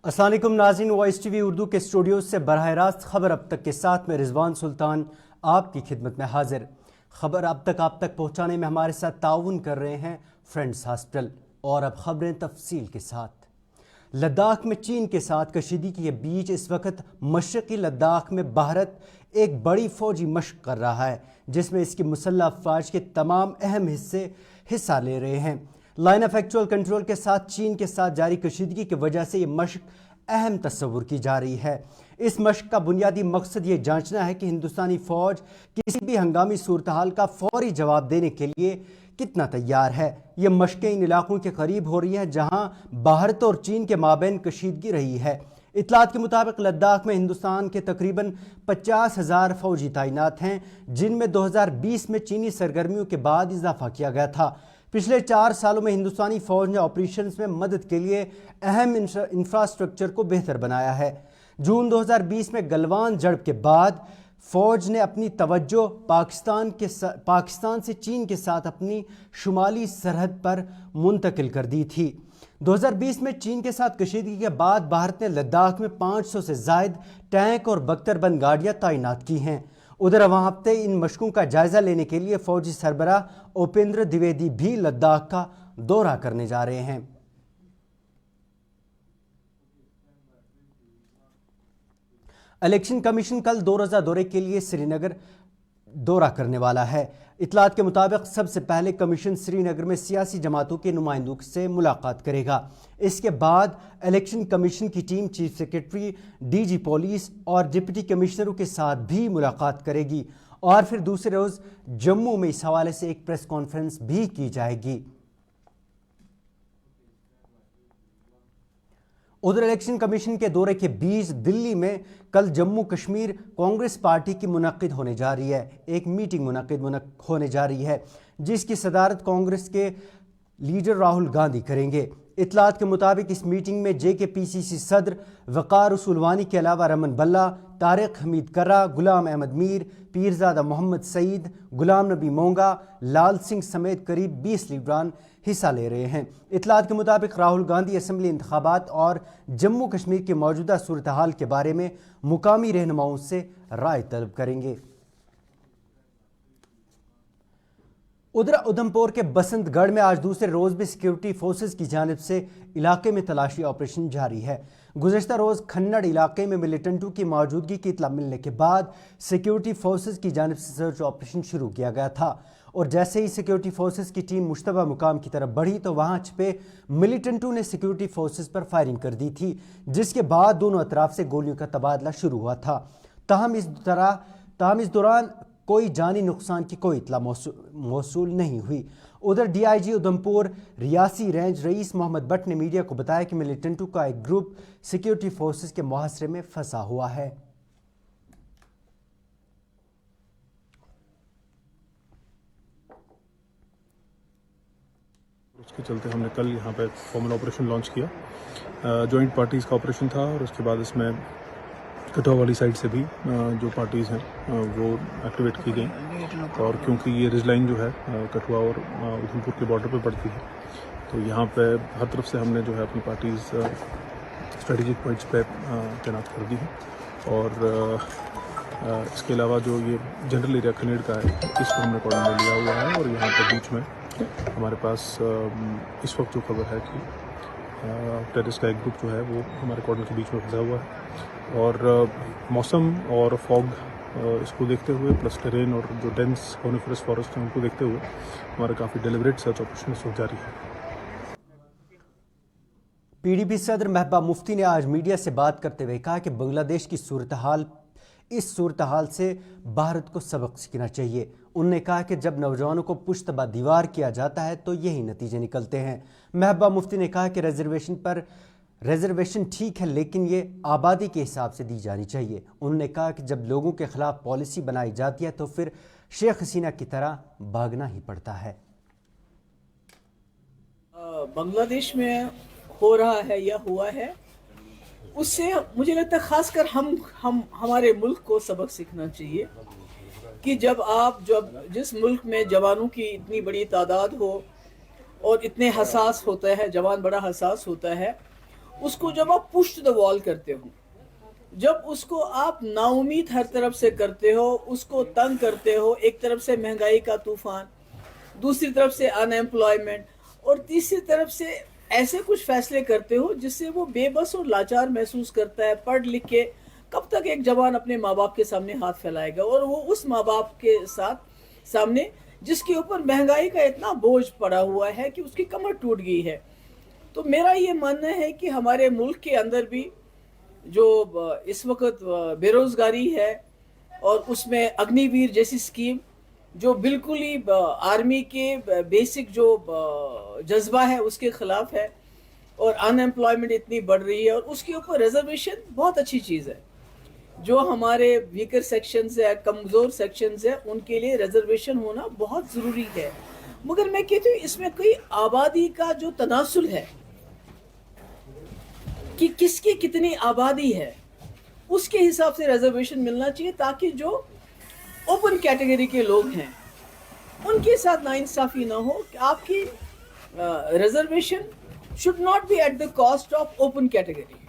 अस्सलाम वालेकुम नाज़रीन, वॉइस टीवी उर्दू के स्टूडियो से बराह रास्त खबर अब तक के साथ में रिजवान सुल्तान आपकी खिदमत में हाजिर। खबर अब तक आप तक पहुँचाने में हमारे साथ ताउन कर रहे हैं फ्रेंड्स हॉस्पिटल। और अब खबरें तफसील के साथ। लद्दाख में चीन के साथ कशीदगी के बीच इस वक्त मशरक़ी लद्दाख में भारत एक बड़ी फ़ौजी मशक कर रहा है, जिसमें इसकी मुसल्लह अफ़वाज के तमाम अहम हिस्सा ले रहे हैं। लाइन ऑफ एक्चुअल कंट्रोल के साथ चीन के साथ जारी कशीदगी की वजह से ये मशक अहम तस्वुर की जा रही है। इस मशक का बुनियादी मकसद ये जांचना है कि हिंदुस्तानी फ़ौज किसी भी हंगामी सूरत हाल का फौरी जवाब देने के लिए कितना तैयार है। ये मशकें इन इलाकों के करीब हो रही हैं जहां भारत और चीन के माबैन कशीदगी रही है। इतलात के मुताबिक लद्दाख में हिंदुस्तान के तकरीबन 50,000 फौजी तैनात हैं, जिनमें 2020 में चीनी सरगर्मियों के बाद इजाफा किया गया था। पिछले 4 सालों में हिंदुस्तानी फ़ौज ने ऑपरेशंस में मदद के लिए अहम इंफ्रास्ट्रक्चर को बेहतर बनाया है। जून 2020 में गलवान झड़प के बाद फ़ौज ने अपनी तवज्जो पाकिस्तान से चीन के साथ अपनी शुमाली सरहद पर मुंतकिल कर दी थी। 2020 में चीन के साथ कशीदगी के बाद भारत ने लद्दाख में 500 से ज़ायद टैंक और बख्तरबंद गाड़ियाँ तैनात की हैं। उधर अवां हफ्ते इन मशकों का जायज़ा लेने के लिए फ़ौजी सरबराह उपेंद्र द्विवेदी भी लद्दाख का दौरा करने जा रहे हैं। इलेक्शन कमीशन कल 2 रोज़ा दौरे के लिए श्रीनगर दौरा करने वाला है। इतलात के मुताबिक सबसे पहले कमीशन श्रीनगर में सियासी जमातों के नुमाइंदों से मुलाकात करेगा। इसके बाद इलेक्शन कमीशन की team chief secretary, DG police और डिप्टी कमिश्नरों के साथ भी मुलाकात करेगी और फिर दूसरे रोज़ जम्मू में इस हवाले से एक प्रेस कॉन्फ्रेंस भी की जाएगी। उधर इलेक्शन कमीशन के दौरे के बीच दिल्ली में कल जम्मू कश्मीर कांग्रेस पार्टी की मुनक्किद होने जा रही है। एक मीटिंग मुनक्किद होने जा रही है, जिसकी सदारत कांग्रेस के लीडर राहुल गांधी करेंगे। इतलात के मुताबिक इस मीटिंग में JKPCC सदर वक़ार उसुलवानी के अलावा रमन बल्ला, तारिक हमीद कर्रा, गुलाम अहमद मीर, पीरज़ादा मोहम्मद सईद, गुलाम नबी मोंगा, लाल सिंह समेत करीब 20 लीडरान हिस्सा ले रहे हैं। इतलात के मुताबिक राहुल गांधी असम्बली इंतखाबात और जम्मू कश्मीर की मौजूदा सूरत हाल के बारे में मुकामी रहनुमाओं से राय तलब करेंगे। उधर उधमपुर के बसंतगढ़ में आज दूसरे रोज़ भी सिक्योरिटी फोर्सेस की जानिब से इलाके में तलाशी ऑपरेशन जारी है। गुज़श्ता रोज़ खन्नड़ इलाके में मिलिटेंटों की मौजूदगी की इत्तला मिलने के बाद सिक्योरिटी फोर्सेस की जानिब से सर्च ऑपरेशन शुरू किया गया था और जैसे ही सिक्योरिटी फोर्सेस की टीम मुश्तबा मुकाम की तरफ बढ़ी तो वहां छिपे मिलिटेंटों ने सिक्योरिटी फोर्सेस पर फायरिंग कर दी थी, जिसके बाद दोनों अतराफ से गोलियों का तबादला शुरू हुआ था। ताहम इस दौरान कोई जानी नुकसान की कोई इत्तला मौसूल नहीं हुई। उधर DIG उधमपुर रियासी रेंज रईस मोहम्मद बट ने मीडिया को बताया कि मिलिटेंटों का एक ग्रुप सिक्योरिटी फोर्सेस के मुहासरे में फंसा हुआ है। उसके चलते हमने कल यहाँ पे फॉर्मल ऑपरेशन लॉन्च किया। जॉइंट पार्टीज़ का ऑपरेशन था और उसके बाद इसमें कठुआ वाली साइड से भी जो पार्टीज़ हैं वो एक्टिवेट की गई और क्योंकि ये रिज लाइन जो है कठुआ और उधमपुर के बॉर्डर पे पड़ती है तो यहाँ पे हर तरफ से हमने जो है अपनी पार्टीज़ स्ट्रेटेजिक पॉइंट्स पे तैनात कर दी है। और इसके अलावा जो ये जनरल एरिया खनेड़ का है इसको हमने कॉर्डन में लिया हुआ है और यहाँ पे बीच में हमारे पास इस वक्त जो खबर है कि टेररिस्ट का एक ग्रुप जो है वो हमारे कॉर्डन के बीच में फंसा हुआ है। और मौसम और फॉग इसको देखते हुए प्लस टेरेन और जो डेंस कॉनिफरस फॉरेस्ट है उनको देखते हुए हमारा काफ़ी डेलिब्रेट सर्च ऑपरेशन इस वक्त जारी है। PDP सदर महबूबा मुफ्ती ने आज मीडिया से बात करते हुए कहा कि बांग्लादेश की इस सूरत हाल से भारत को सबक सीखना चाहिए। उन्होंने कहा कि जब नौजवानों को पुश्तबा दीवार किया जाता है तो यही नतीजे निकलते हैं। महबूबा मुफ्ती ने कहा कि रिजर्वेशन ठीक है लेकिन ये आबादी के हिसाब से दी जानी चाहिए। उन्होंने कहा कि जब लोगों के खिलाफ पॉलिसी बनाई जाती है तो फिर शेख हसीना की तरह भागना ही पड़ता है। बांग्लादेश में हो रहा है या हुआ है उससे मुझे लगता है खासकर हमारे मुल्क को सबक सीखना चाहिए कि जब जिस मुल्क में जवानों की इतनी बड़ी तादाद हो और इतने हसास होता है, जवान बड़ा हसास होता है, उसको जब आप पुश टू द वॉल करते हो, जब उसको आप नाउमीद हर तरफ से करते हो, उसको तंग करते हो, एक तरफ से महंगाई का तूफान, दूसरी तरफ से अनएम्प्लॉयमेंट, और तीसरी तरफ से ऐसे कुछ फैसले करते हो जिससे वो बेबस और लाचार महसूस करता है। पढ़ लिख के कब तक एक जवान अपने माँ बाप के सामने हाथ फैलाएगा, और वो उस माँ बाप के सामने जिसके ऊपर महंगाई का इतना बोझ पड़ा हुआ है कि उसकी कमर टूट गई है। तो मेरा ये मानना है कि हमारे मुल्क के अंदर भी जो इस वक्त बेरोज़गारी है, और उसमें अग्निवीर जैसी स्कीम जो बिल्कुल ही आर्मी के बेसिक जो जज्बा है उसके ख़िलाफ़ है, और अनएम्प्लॉयमेंट इतनी बढ़ रही है, और उसके ऊपर रिजर्वेशन बहुत अच्छी चीज़ है। जो हमारे वीकर सेक्शंस है, कमज़ोर सेक्शंस है, उनके लिए रिजर्वेशन होना बहुत ज़रूरी है। मगर मैं कहती हूँ इसमें कोई आबादी का जो तनासुल है कि किसकी कितनी आबादी है, उसके हिसाब से रिजर्वेशन मिलना चाहिए, ताकि जो ओपन कैटेगरी के लोग हैं उनके साथ नाइंसाफ़ी ना हो। कि आपकी reservation should not be at the cost of open category.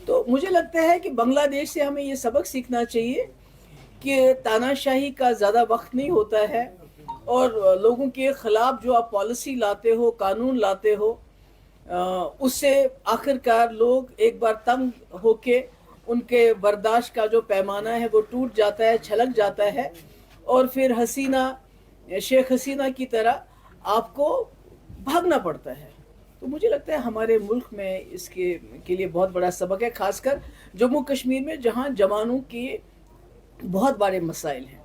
तो मुझे लगता है कि बांग्लादेश से हमें ये सबक सीखना चाहिए कि तानाशाही का ज़्यादा वक्त नहीं होता है, और लोगों के ख़िलाफ़ जो आप पॉलिसी लाते हो, कानून लाते हो, उससे आखिरकार लोग एक बार तंग होके उनके बर्दाश्त का जो पैमाना है वो टूट जाता है, छलक जाता है, और फिर शेख हसीना की तरह आपको भागना पड़ता है। तो मुझे लगता है हमारे मुल्क में इसके के लिए बहुत बड़ा सबक है, खासकर जम्मू कश्मीर में जहाँ जवानों के बहुत बड़े मसाइल हैं।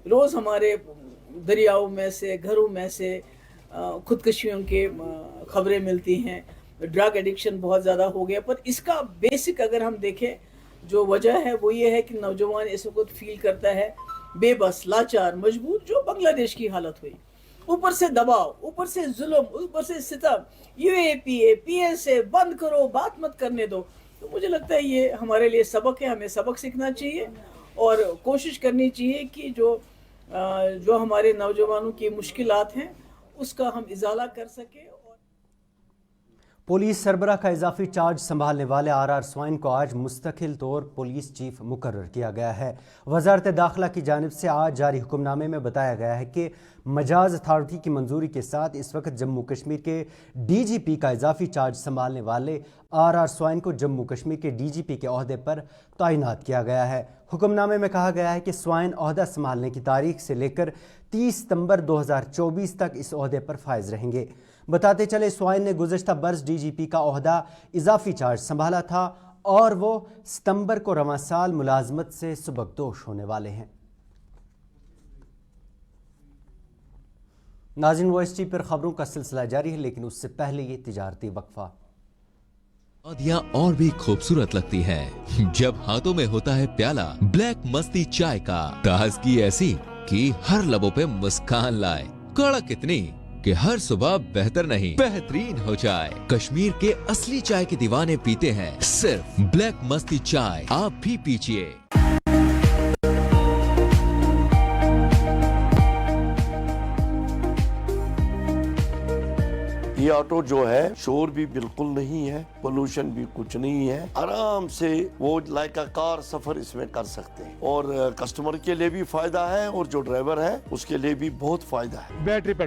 रोज़ हमारे दरियाओं में से, घरों में से खुदकशियों के खबरें मिलती हैं। ड्रग एडिक्शन बहुत ज़्यादा हो गया, पर इसका बेसिक अगर हम देखें जो वजह है वो ये है कि नौजवान इस वक्त फील करता है बेबस, लाचार, मजबूर, जो बांग्लादेश की हालत हुई। ऊपर से दबाव, ऊपर से जुल्म, ऊपर से सितम, UAPA, PSA बंद करो, बात मत करने दो। तो मुझे लगता है ये हमारे लिए सबक है, हमें सबक सीखना चाहिए और कोशिश करनी चाहिए कि जो हमारे नौजवानों की मुश्किलात हैं उसका हम इजाला कर सकें। पुलिस सरबराह का इजाफी चार्ज संभालने वाले RR स्वाइन को आज मुस्तकिल तौर पुलिस चीफ मुकर्रर किया गया है। वजारत दाखिला की जानिब से आज जारी हुक्मनामे में बताया गया है कि मजाज अथॉरिटी की मंजूरी के साथ इस वक्त जम्मू कश्मीर के DGP का इजाफी चार्ज संभालने वाले RR स्वाइन को जम्मू कश्मीर के DGP के ओहदे पर तैनात किया गया है। हुक्मनामे में कहा गया है कि स्वाइन ओहदा संभालने की तारीख से लेकर 30 सितंबर 2024 तक इस ओहदे पर फाइज रहेंगे। बताते चले स्वाइन ने गुज़श्ता बरस DGP का ओहदा इजाफी चार्ज संभाला था और वो सितंबर को रवां साल मुलाजमत से सुबकदोश होने वाले हैं। नाज़रीन, वॉइस टीवी पर खबरों का सिलसिला जारी है, लेकिन उससे पहले ये तिजारती वक्फा। शादियां और भी खूबसूरत लगती है जब हाथों में होता है प्याला ब्लैक मस्ती चाय का। ताजगी ऐसी कि हर लबों पे मुस्कान लाए, कड़क इतनी कि हर सुबह बेहतर नहीं बेहतरीन हो जाए। कश्मीर के असली चाय के दीवाने पीते हैं सिर्फ ब्लैक मस्ती चाय, आप भी पीजिए। ये ऑटो जो है शोर भी बिल्कुल नहीं है, पोल्यूशन भी कुछ नहीं है, आराम से वो लाइक अ कार सफर इसमें कर सकते हैं और कस्टमर के लिए भी फायदा है और जो ड्राइवर है उसके लिए भी बहुत फायदा है। बैटरी पे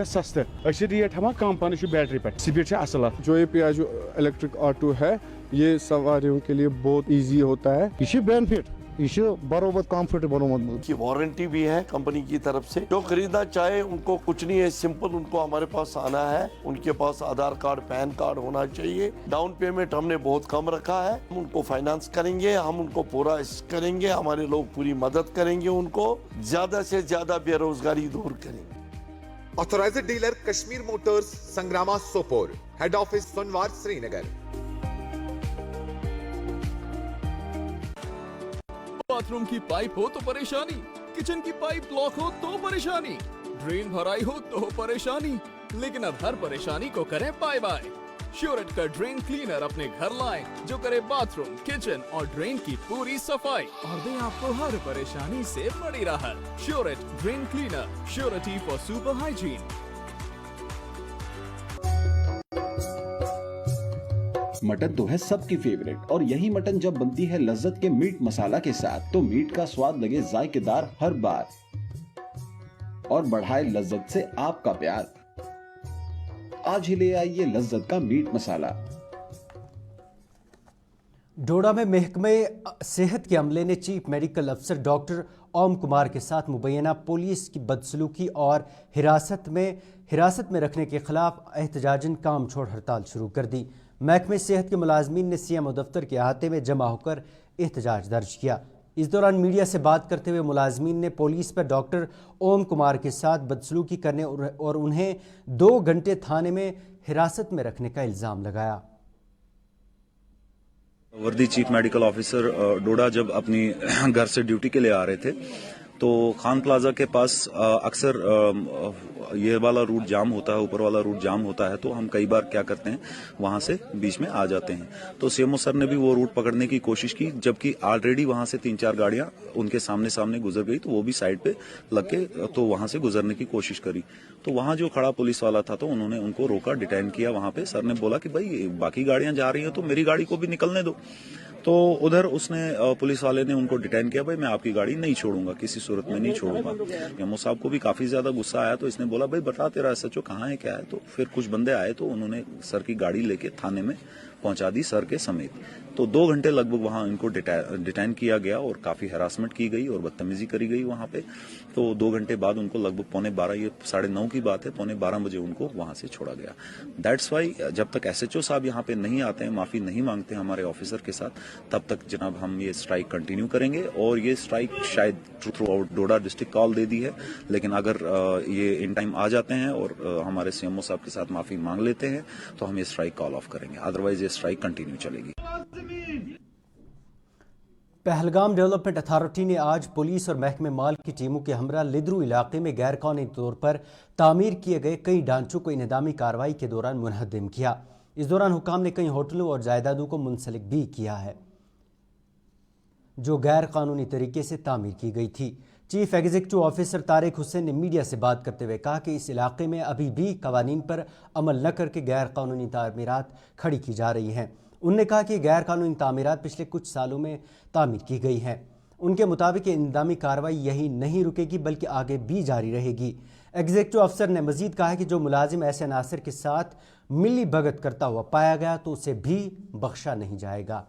सस्ते रेट हम कम पान बैटरी पे स्पीड असल। जो ये जो इलेक्ट्रिक ऑटो है ये सवारियों के लिए बहुत इजी होता है, ये बेनिफिट, ये बरोबर कंफर्टेबल की वारंटी भी है कंपनी की तरफ से। जो खरीदना चाहे उनको कुछ नहीं है, सिंपल उनको हमारे पास आना है, उनके पास आधार कार्ड, पैन कार्ड होना चाहिए। डाउन पेमेंट हमने बहुत कम रखा है, हम उनको फाइनेंस करेंगे, हम उनको पूरा करेंगे, हमारे लोग पूरी मदद करेंगे, उनको ज्यादा से ज्यादा बेरोजगारी दूर करेंगे। Authorised dealer Kashmir motors, Sangrama Sopore, head office Sonwar, Srinagar. Bathroom की पाइप हो तो परेशानी, किचन की पाइप ब्लॉक हो तो परेशानी, ड्रेन भराई हो तो परेशानी, लेकिन अब हर परेशानी को करें बाय बाय। श्योरेट का ड्रेन क्लीनर अपने घर लाएं, जो करे बाथरूम, किचन और ड्रेन की पूरी सफाई और दे आपको हर परेशानी से बड़ी राहत। श्योरेट drain cleaner, surety for super hygiene. Mutton तो है सबकी फेवरेट और यही मटन जब बनती है लज्जत के मीट मसाला के साथ तो मीट का स्वाद लगे जायकेदार हर बार और बढ़ाए लज्जत से आपका प्यार। आज ही ले आइए लज्जत का मीट मसाला। डोडा में महकमे सेहत के अमले ने चीफ मेडिकल अफसर डॉक्टर ओम कुमार के साथ मुबैना पुलिस की बदसलूकी और हिरासत में रखने के खिलाफ एहतजाजन काम छोड़ हड़ताल शुरू कर दी। महकमे सेहत के मुलाजमीन ने सीएमओ दफ्तर के अहाते में जमा होकर एहतजाज दर्ज किया। इस दौरान मीडिया से बात करते हुए मुलाजमीन ने पुलिस पर डॉक्टर ओम कुमार के साथ बदसलूकी करने और उन्हें 2 घंटे थाने में हिरासत में रखने का इल्ज़ाम लगाया। वर्दी चीफ मेडिकल ऑफिसर डोडा जब अपनी घर से ड्यूटी के लिए आ रहे थे तो खान प्लाजा के पास अक्सर ये वाला रूट जाम होता है, ऊपर वाला रूट जाम होता है, तो हम कई बार क्या करते हैं वहां से बीच में आ जाते हैं। तो सीएमओ सर ने भी वो रूट पकड़ने की कोशिश की, जबकि ऑलरेडी वहां से 3-4 गाड़ियां उनके सामने गुजर गई, तो वो भी साइड पे लग के तो वहां से गुजरने की कोशिश करी। तो वहां जो खड़ा पुलिस वाला था तो उन्होंने उनको रोका, डिटेन किया वहां पे। सर ने बोला कि भाई बाकी गाड़ियां जा रही हैं तो मेरी गाड़ी को भी निकलने दो। तो उधर उसने पुलिस वाले ने उनको डिटेन किया, भाई मैं आपकी गाड़ी नहीं छोड़ूंगा, किसी सूरत में नहीं छोड़ूंगा। एमओ साहब को भी काफी ज्यादा गुस्सा आया, तो इसने बोला भाई बता तेरा एसएचओ कहाँ है, क्या है। तो फिर कुछ बंदे आए तो उन्होंने सर की गाड़ी लेके थाने में पहुंचा दी, सर के समेत। तो 2 घंटे लगभग वहां इनको डिटेन किया गया और काफी हैरासमेंट की गई और बदतमीजी करी गई वहां पे। तो 2 घंटे बाद उनको लगभग 11:15, ये 9:30 की बात है, 11:15 बजे उनको वहां से छोड़ा गया। दैट्स वाई जब तक एसएचओ साहब यहाँ पे नहीं आते हैं, माफी नहीं मांगते हमारे ऑफिसर के साथ, तब तक जनाब हम ये स्ट्राइक कंटिन्यू करेंगे। और ये स्ट्राइक शायद थ्रू आउट डोडा डिस्ट्रिक्ट कॉल दे दी है, लेकिन अगर ये इन टाइम आ जाते हैं और हमारे सीएमओ साहब के साथ माफी मांग लेते हैं तो हम ये स्ट्राइक कॉल ऑफ करेंगे, अदरवाइज ये स्ट्राइक कंटिन्यू चलेगी। पहलगाम डेवलपमेंट अथॉरिटी ने आज पुलिस और महकमे माल की टीमों के हमरा लिद्रू इलाके में गैर कानूनी तौर पर तामीर किए गए कई ढांचों को इन्हदामी कार्रवाई के दौरान मुनहदम किया। इस दौरान हुकाम ने कई होटलों और जायदादों को मुंसलिक भी किया है जो गैर कानूनी तरीके से तामीर की गई थी। Chief executive officer Tariq Hussain ने मीडिया से बात करते हुए कहा कि इस इलाके में अभी भी कवानीन पर अमल न करके गैर कानूनी तामीरात खड़ी की जा रही हैं। उन्होंने कहा कि गैर कानूनी तामीरात पिछले कुछ सालों में तामीर की गई हैं। उनके मुताबिक इंतजामी कार्रवाई यही नहीं रुकेगी बल्कि आगे भी जारी रहेगी। एग्जीक्यूटिव अफसर ने मजीद कहा कि जो मुलाजिम ऐसे अनासर के साथ मिली भगत करता हुआ पाया गया तो उसे भी बख्शा नहीं जाएगा।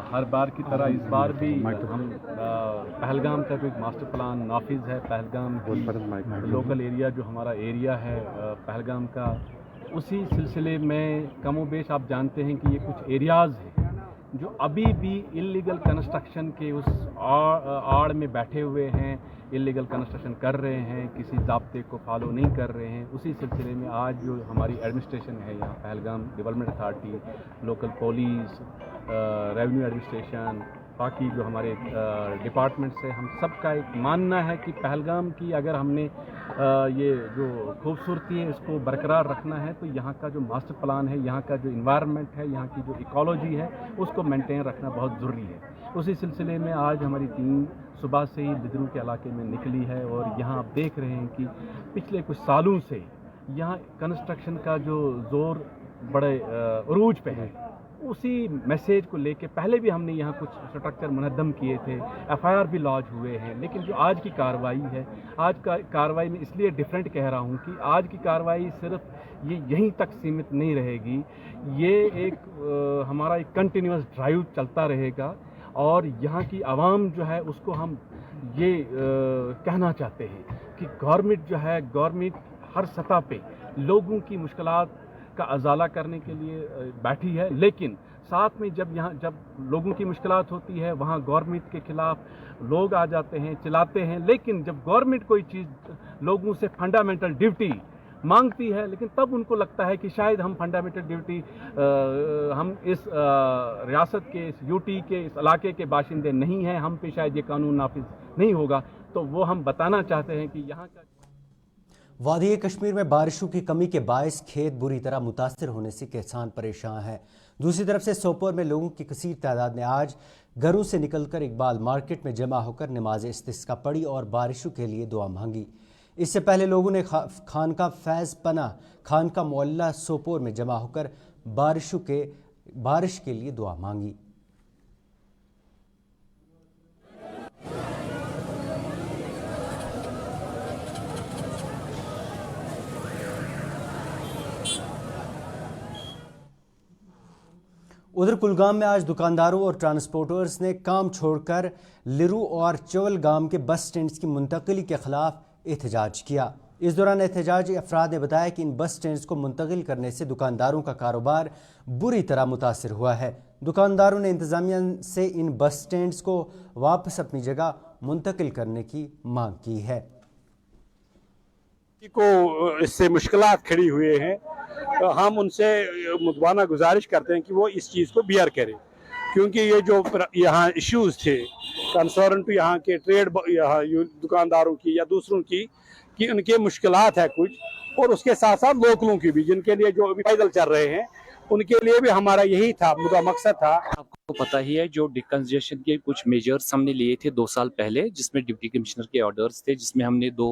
हर बार की तरह इस बार भी हम पहलगाम का जो एक मास्टर प्लान नाफिज है, पहलगाम लोकल एरिया जो हमारा एरिया है पहलगाम का, उसी सिलसिले में कमोबेश आप जानते हैं कि ये कुछ एरियाज़ हैं जो अभी भी इल्लीगल कंस्ट्रक्शन के उस आड़ में बैठे हुए हैं, इल्लीगल कंस्ट्रक्शन कर रहे हैं, किसी ज़ाब्ते को फॉलो नहीं कर रहे हैं। उसी सिलसिले में आज जो हमारी एडमिनिस्ट्रेशन है यहाँ Pahalgam development authority, local police, revenue administration, बाकी जो हमारे डिपार्टमेंट से, हम सब का एक मानना है कि पहलगाम की अगर हमने ये जो खूबसूरती है इसको बरकरार रखना है तो यहाँ का जो मास्टर प्लान है, यहाँ का जो इन्वायरमेंट है, यहाँ की जो इकोलॉजी है उसको मेंटेन रखना बहुत ज़रूरी है। उसी सिलसिले में आज हमारी टीम सुबह से ही लिद्रू के इलाके में निकली है और यहाँ आप देख रहे हैं कि पिछले कुछ सालों से यहाँ कंस्ट्रक्शन का जो ज़ोर बड़े उरूज पे है। उसी मैसेज को लेके पहले भी हमने यहाँ कुछ स्ट्रक्चर मुनद्दम किए थे, एफआईआर भी लॉन्च हुए हैं, लेकिन जो आज की कार्रवाई है, आज का कार्रवाई में इसलिए डिफरेंट कह रहा हूँ कि आज की कार्रवाई सिर्फ ये यहीं तक सीमित नहीं रहेगी, ये एक हमारा एक कंटिन्यूअस ड्राइव चलता रहेगा और यहाँ की आवाम जो है उसको हम ये कहना चाहते हैं कि गवर्नमेंट हर सतह पे लोगों की मुश्किलात का अजाला करने के लिए बैठी है, लेकिन साथ में जब लोगों की मुश्किलात होती है वहाँ गवर्नमेंट के खिलाफ लोग आ जाते हैं, चिल्लाते हैं। लेकिन जब गवर्नमेंट कोई चीज़ लोगों से फंडामेंटल ड्यूटी मांगती है, लेकिन तब उनको लगता है कि शायद हम फंडामेंटल ड्यूटी हम इस रियासत के, इस यूटी के, इस इलाके के बाशिंदे नहीं हैं, हम पे शायद ये कानून नाफिज नहीं होगा। तो वो हम बताना चाहते हैं कि यहाँ का वादी कश्मीर में बारिशों की कमी के बायस खेत बुरी तरह मुतासर होने से किसान परेशान हैं। दूसरी तरफ से सोपोर में लोगों की कसीर तादाद ने आज घरों से निकलकर इकबाल मार्केट में जमा होकर नमाज इस्तिस्का पढ़ी और बारिशों के लिए दुआ मांगी। इससे पहले लोगों ने खानका फैज़ पनाह खानका मोहल्ला सोपोर में जमा होकर बारिश के लिए दुआ मांगी। उधर कुलगाम में आज दुकानदारों और ट्रांसपोर्टर्स ने काम छोड़कर लिरू और चवल गांव के बस स्टैंड्स की मुंतकिली के खिलाफ एहतजाज किया। इस दौरान एहतजाजी अफराद ने बताया कि इन बस स्टैंड्स को मुंतकिल करने से दुकानदारों का कारोबार बुरी तरह मुतासिर हुआ है। दुकानदारों ने इंतजामिया से इन बस स्टैंड्स को वापस अपनी जगह मुंतकिल करने की मांग की है। को इससे मुश्किलात खड़ी हुए हैं, हम उनसे मुद्दाना गुजारिश करते हैं कि वो इस चीज़ को बियर करें, क्योंकि ये जो यहाँ इश्यूज थे कंसर्न टू यहाँ के ट्रेड दुकानदारों की या दूसरों की कि उनके मुश्किलात है कुछ, और उसके साथ साथ लोकलों की भी, जिनके लिए जो अभी पैदल चल रहे हैं उनके लिए भी हमारा यही था मकसद था। आपको पता ही है जो डिकंजेशन के कुछ मेजर्स हमने लिए थे 2 साल पहले, जिसमें डिप्टी कमिश्नर के ऑर्डर्स थे, जिसमें हमने 2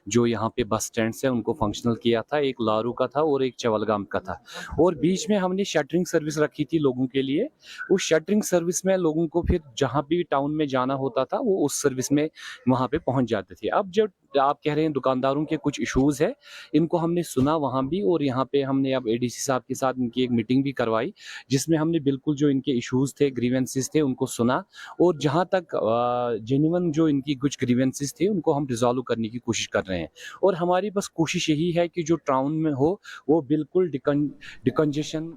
जो यहाँ पे बस स्टैंड्स हैं उनको फंक्शनल किया था, एक लारू का था और एक चवलगाम का था, और बीच में हमने शटरिंग सर्विस रखी थी लोगों के लिए। उस शटरिंग सर्विस में लोगों को फिर जहाँ भी टाउन में जाना होता था वो उस सर्विस में वहाँ पे पहुँच जाते थे। अब जब आप कह रहे हैं दुकानदारों के कुछ इश्यूज है, इनको हमने सुना वहाँ भी, और यहाँ पे हमने अब एडीसी साहब के साथ इनकी एक मीटिंग भी करवाई, जिसमें हमने बिल्कुल जो इनके इश्यूज थे, ग्रीवेंसेस थे, उनको सुना, और जहाँ तक जेन्युइन जो इनकी कुछ ग्रीवेंसेस थे उनको हम रिजॉल्व करने की कोशिश कर रहे हैं। और हमारी बस कोशिश यही है कि जो टाउन में हो वो बिल्कुल डिकंजेशन।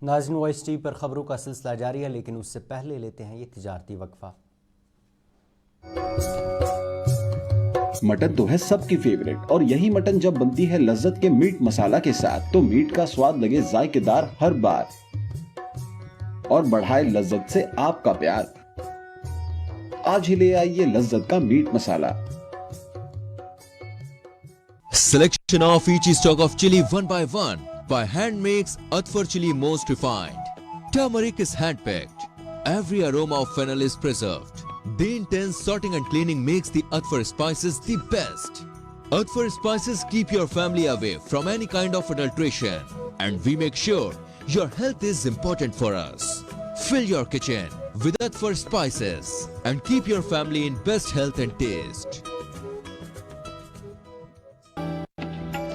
नाज़रीन, वॉइस टीवी पर खबरों का सिलसिला जारी है, लेकिन उससे पहले लेते हैं ये तिजारती वक्फा। मटन तो है सबकी फेवरेट, और यही मटन जब बनती है लज्जत के मीट मसाला के साथ तो मीट का स्वाद लगे जायकेदार हर बार और बढ़ाए लज्जत से आपका प्यार। आज ही ले आइए लज्जत का meat masala. Selection of each stock of chili one by hand makes Atfar chili most refined. Turmeric is hand picked. Every aroma of fennel is preserved. The intense sorting and cleaning makes the Atfar spices the best. Atfar spices keep your family away from any kind of adulteration, and we make sure your health is important for us. Fill your kitchen with Atfar spices and keep your family in best health and taste.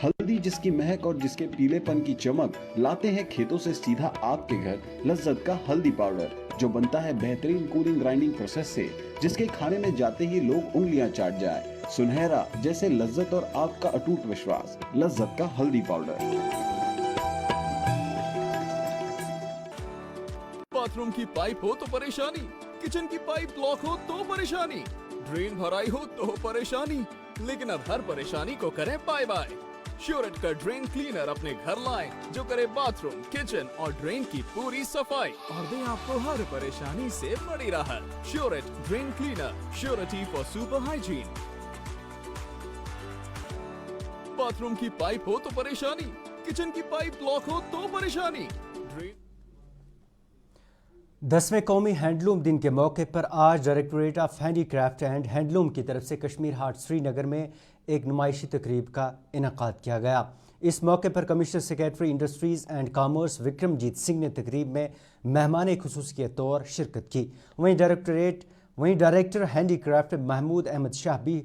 हल्दी जिसकी महक और जिसके पीलेपन की चमक लाते हैं खेतों से सीधा आपके घर लज्जत का हल्दी पाउडर, जो बनता है बेहतरीन कूलिंग ग्राइंडिंग प्रोसेस से, जिसके खाने में जाते ही लोग उंगलियां चाट जाए। सुनहरा जैसे लज्जत और आपका अटूट विश्वास, लज्जत का हल्दी पाउडर। बाथरूम की पाइप हो तो परेशानी, किचन की पाइप ब्लॉक हो तो परेशानी, ड्रेन भराई हो तो परेशानी, लेकिन अब हर परेशानी को करें बाय बाय। श्योरेट का ड्रेन क्लीनर अपने घर लाएं, जो करे बाथरूम, किचन और ड्रेन की पूरी सफाई और दे आपको हर परेशानी से बड़ी राहत। श्योरेट drain cleaner, surety for super hygiene. Bathroom की पाइप हो तो परेशानी, किचन की पाइप ब्लॉक हो तो परेशानी, ड्रेन। 10वें कौमी हैंडलूम दिन के मौके पर आज directorate of handicraft and handloom की तरफ से कश्मीर हाट श्रीनगर में एक नुमाइशी तकरीब का इनेकाद किया गया। इस मौके पर commissioner secretary industries and commerce Vikramjit Singh ने तकरीब में मेहमान खुसूसी के तौर शिरकत की। वहीं डायरेक्टर हैंडीक्राफ्ट महमूद अहमद शाह भी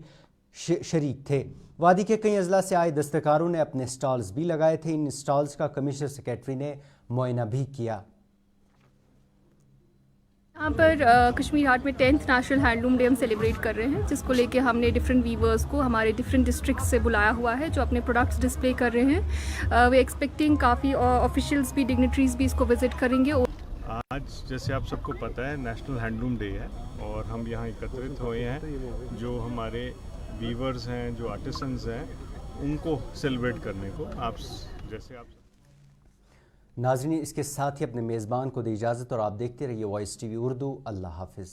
शरीक थे। वादी के कई अजला से आए दस्तकारों ने अपने स्टॉल्स भी लगाए थे। इन स्टॉल्स का कमिश्नर सेक्रेटरी ने मुआयना भी किया। यहाँ पर कश्मीर हाट में 10th नेशनल हैंडलूम डे हम सेलिब्रेट कर रहे हैं, जिसको लेके हमने डिफरेंट वीवर्स को हमारे डिफरेंट डिस्ट्रिक्ट से बुलाया हुआ है, जो अपने प्रोडक्ट्स डिस्प्ले कर रहे हैं। वे एक्सपेक्टिंग काफ़ी ऑफिशियल्स भी, डिग्निटरीज भी इसको विजिट करेंगे। आज जैसे आप सबको पता है नेशनल हैंडलूम डे है, और हम यहाँ एकत्रित हुए हैं जो हमारे वीवर्स हैं, जो आर्टिसंस हैं, उनको सेलिब्रेट करने को। आप नाज़रीन, इसके साथ ही अपने मेज़बान को दी इजाज़त और आप देखते रहिए वॉइस टीवी उर्दू। अल्लाह हाफिज़।